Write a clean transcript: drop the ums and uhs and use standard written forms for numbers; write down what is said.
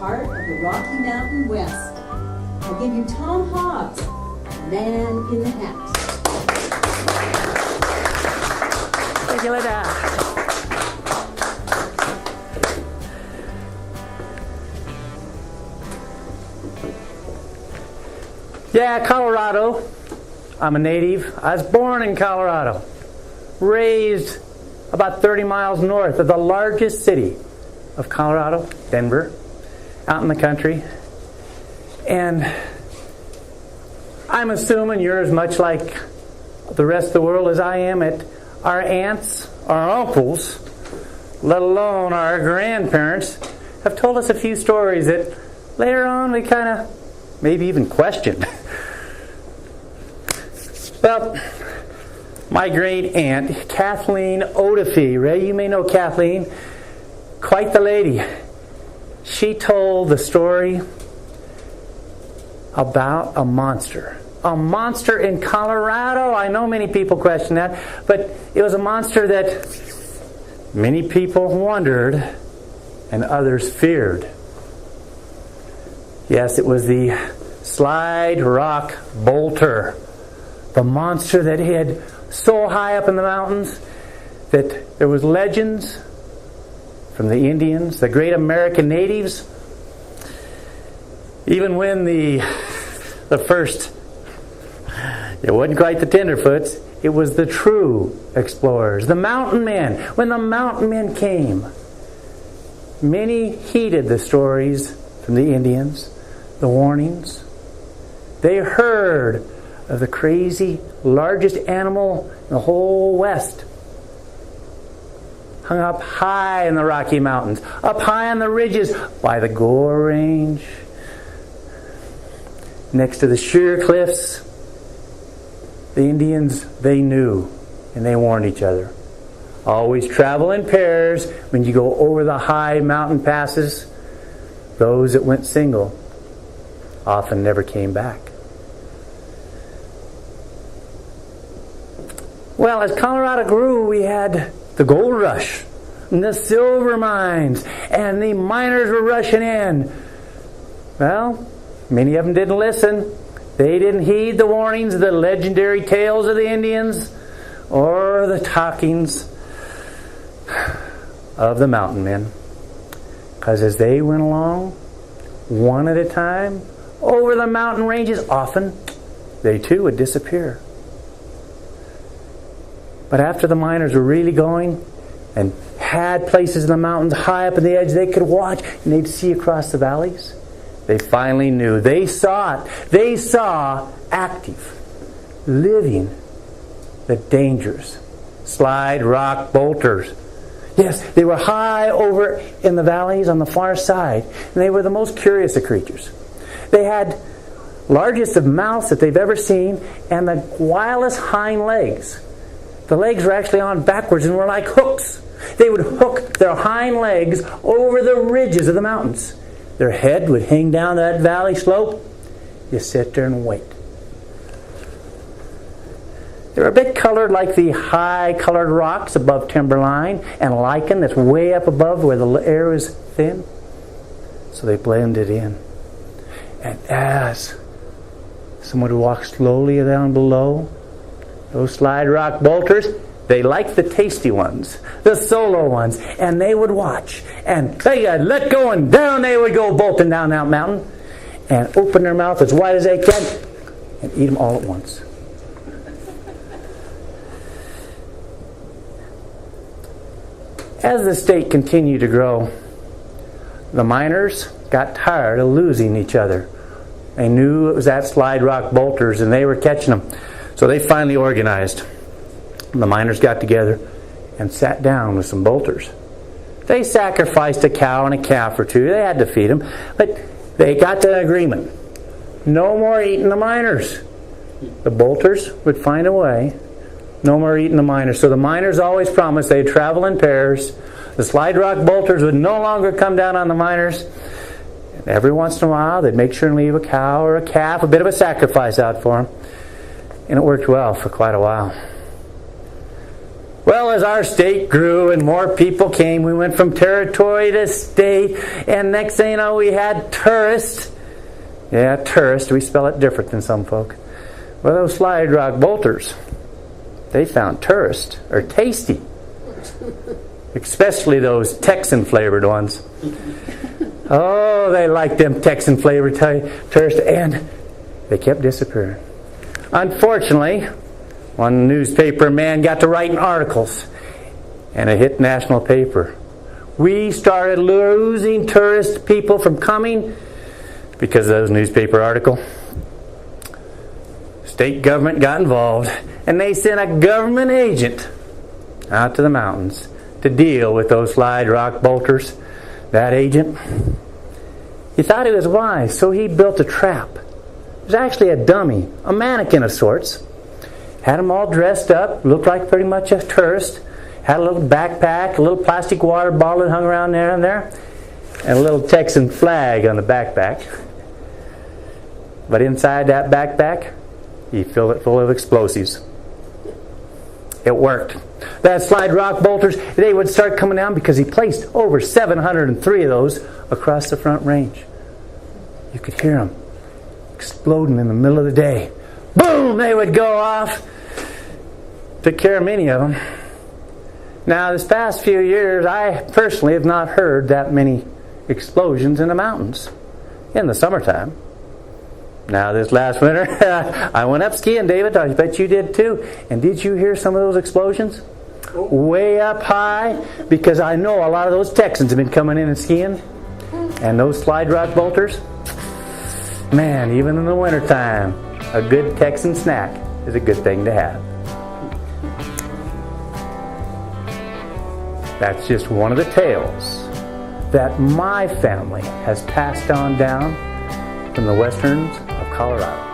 heart of the Rocky Mountain West. I'll give you Tom Hobbs, Man in the Hat. Thank you, Linda. Yeah, Colorado. I'm a native. I was born in Colorado. Raised about 30 miles north of the largest city of Colorado, Denver, out in the country. And I'm assuming you're as much like the rest of the world as I am at our aunts, our uncles, let alone our grandparents, have told us a few stories that later on we kind of maybe even questioned. Well, my great aunt, Kathleen Odefee, Ray, you may know Kathleen, quite the lady. She told the story about a monster. A monster in Colorado. I know many people question that, but it was a monster that many people wondered and others feared. Yes, it was the slide rock bolter. The monster that hid so high up in the mountains that there was legends from the Indians, the great American natives. Even when the first, it wasn't quite the tenderfoots, it was the true explorers, the mountain men. When the mountain men came, many heeded the stories from the Indians, the warnings. They heard of the crazy, largest animal in the whole West. Hung up high in the Rocky Mountains, up high on the ridges by the Gore Range, next to the sheer cliffs. The Indians, they knew, and they warned each other. Always travel in pairs when you go over the high mountain passes. Those that went single often never came back. Well, as Colorado grew, we had the gold rush and the silver mines, and the miners were rushing in. Well, many of them didn't listen. They didn't heed the warnings of the legendary tales of the Indians or the talkings of the mountain men. Because as they went along, one at a time, over the mountain ranges, often they too would disappear. But after the miners were really going and had places in the mountains high up in the edge they could watch and they'd see across the valleys, they finally knew. They saw it. They saw active, living, the dangers. Slide rock bolters. Yes, they were high over in the valleys on the far side, and they were the most curious of creatures. They had largest of mouths that they've ever seen and the wildest hind legs. The legs were actually on backwards and were like hooks. They would hook their hind legs over the ridges of the mountains. Their head would hang down that valley slope. You sit there and wait. They were a bit colored like the high-colored rocks above timberline and lichen that's way up above where the air is thin. So they blended in. And as someone would walk slowly down below, those slide rock bolters, they liked the tasty ones, the solo ones, and they would watch. And they got let go, and down they would go bolting down that mountain and open their mouth as wide as they can and eat them all at once. As the state continued to grow, the miners got tired of losing each other. They knew it was that slide rock bolters, and they were catching them. So they finally organized. The miners got together and sat down with some bolters. They sacrificed a cow and a calf or two. They had to feed them. But they got to an agreement. No more eating the miners. The bolters would find a way. No more eating the miners. So the miners always promised they'd travel in pairs. The slide rock bolters would no longer come down on the miners. And every once in a while, they'd make sure and leave a cow or a calf, a bit of a sacrifice out for them. And it worked well for quite a while. Well, as our state grew and more people came, we went from territory to state, and next thing you know, we had tourists. Yeah, tourists, we spell it different than some folk. Well, those slide rock bolters, they found tourists are tasty. Especially those Texan flavored ones. Oh, they liked them Texan flavored tourists, and they kept disappearing. Unfortunately, one newspaper man got to writing articles, and it hit national paper. We started losing tourist people from coming because of those newspaper article. State government got involved, and they sent a government agent out to the mountains to deal with those slide rock bolters. That agent, he thought he was wise, so he built a trap. It was actually a dummy, a mannequin of sorts. Had them all dressed up, looked like pretty much a tourist. Had a little backpack, a little plastic water bottle that hung around there and a little Texan flag on the backpack. But inside that backpack, he filled it full of explosives. It worked. That slide rock bolters, they would start coming down because he placed over 703 of those across the Front Range. You could hear them exploding in the middle of the day. Boom! They would go off. Took care of many of them. Now, this past few years, I personally have not heard that many explosions in the mountains in the summertime. Now, this last winter, I went up skiing, David. I bet you did too. And did you hear some of those explosions? Way up high, because I know a lot of those Texans have been coming in and skiing. And those slide rock bolters, man, even in the wintertime, a good Texan snack is a good thing to have. That's just one of the tales that my family has passed on down from the westerns of Colorado.